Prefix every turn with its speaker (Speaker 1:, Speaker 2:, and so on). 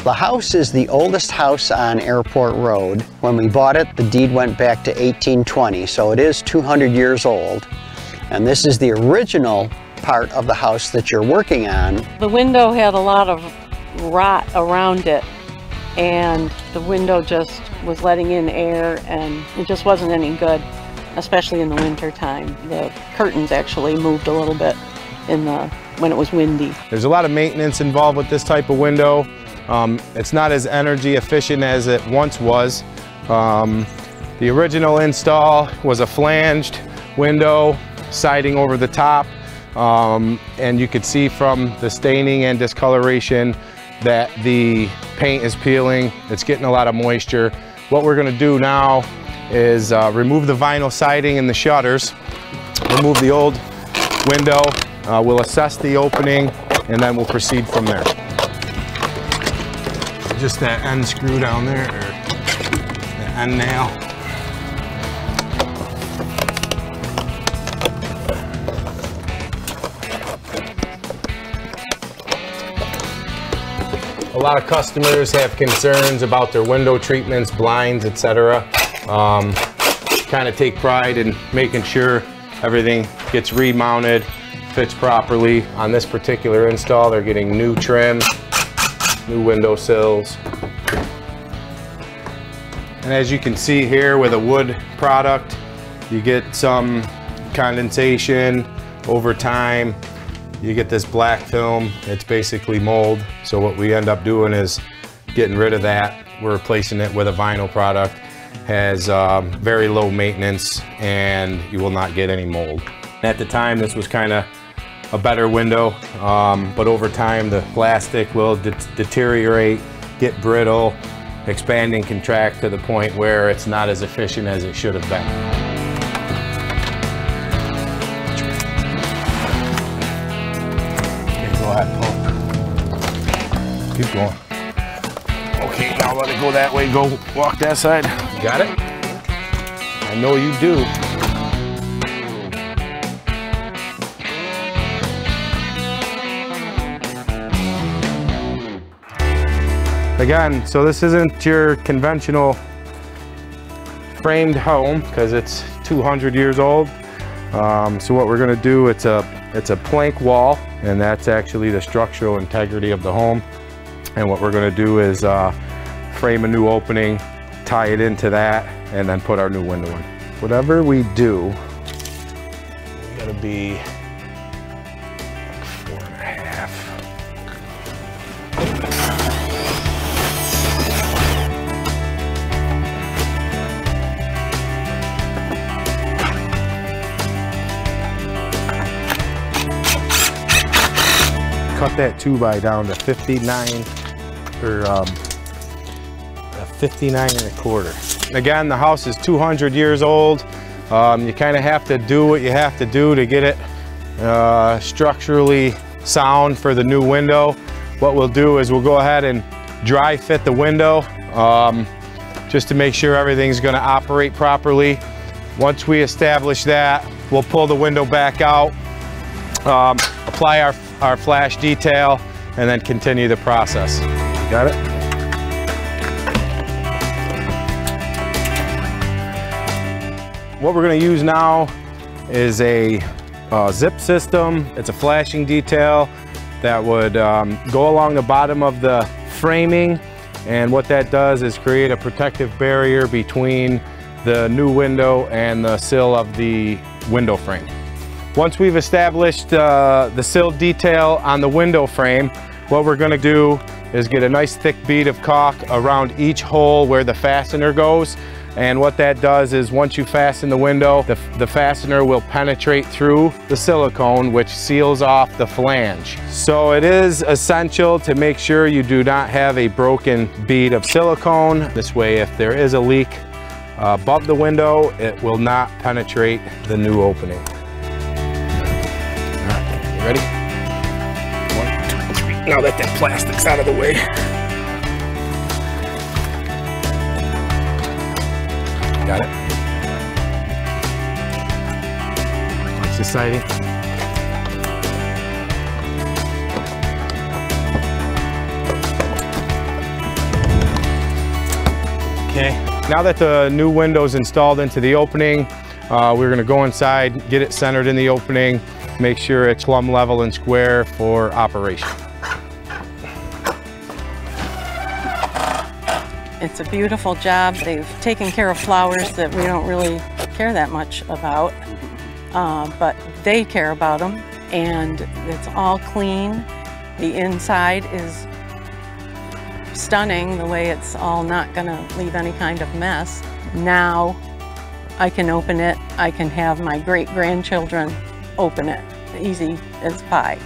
Speaker 1: The house is the oldest house on Airport Road. When we bought it, the deed went back to 1820, so it is 200 years old. And this is the original part of the house that you're working on.
Speaker 2: The window had a lot of rot around it, and the window just was letting in air, and it just wasn't any good, especially in the winter time. The curtains actually moved a little bit when it was windy.
Speaker 3: There's a lot of maintenance involved with this type of window. It's not as energy efficient as it once was. The original install was a flanged window, siding over the top, and you could see from the staining and discoloration that the paint is peeling. It's getting a lot of moisture. What we're going to do now is remove the vinyl siding and the shutters, remove the old window, we'll assess the opening, and then we'll proceed from there. Just that end screw down there, or the end nail. A lot of customers have concerns about their window treatments, blinds, etc. Kind of take pride in making sure everything gets remounted, fits properly. On this particular install, they're getting new trim, new window sills. And as you can see here with a wood product, you get some condensation over time. You get this black film, it's basically mold. So what we end up doing is getting rid of that. We're replacing it with a vinyl product. Has very low maintenance, and you will not get any mold. At the time, this was kind of a better window, but over time the plastic will deteriorate, get brittle, expand and contract to the point where it's not as efficient as it should have been. Okay, go ahead, pull. Keep going. Okay, now let it go that way. Go walk that side. You got it? I know you do. Again, so this isn't your conventional framed home because it's 200 years old. So what we're going to do, it's a plank wall, and that's actually the structural integrity of the home. And what we're going to do is frame a new opening, tie it into that, and then put our new window in. Whatever we do, we gotta be like 4.5. Cut that 2x down to 59, or 59 1/4. Again, the house is 200 years old. You kind of have to do what you have to do to get it structurally sound for the new window. What we'll do is we'll go ahead and dry fit the window just to make sure everything's going to operate properly. Once we establish that, we'll pull the window back out, apply our flash detail, and then continue the process. Got it? What we're going to use now is a zip system. It's a flashing detail that would go along the bottom of the framing, and what that does is create a protective barrier between the new window and the sill of the window frame. Once we've established the sill detail on the window frame, what we're going to do is get a nice thick bead of caulk around each hole where the fastener goes. And what that does is once you fasten the window, the fastener will penetrate through the silicone, which seals off the flange. So it is essential to make sure you do not have a broken bead of silicone. This way, if there is a leak above the window, it will not penetrate the new opening. All right, you ready? 1, 2, 3. Now that plastic's out of the way. Got it? Watch the siding. Okay. Now that the new window's installed into the opening, we're gonna go inside, get it centered in the opening, make sure it's plumb level and square for operation.
Speaker 2: It's a beautiful job. They've taken care of flowers that we don't really care that much about, but they care about them, and it's all clean. The inside is stunning, the way it's all not gonna leave any kind of mess. Now I can open it. I can have my great-grandchildren open it, easy as pie.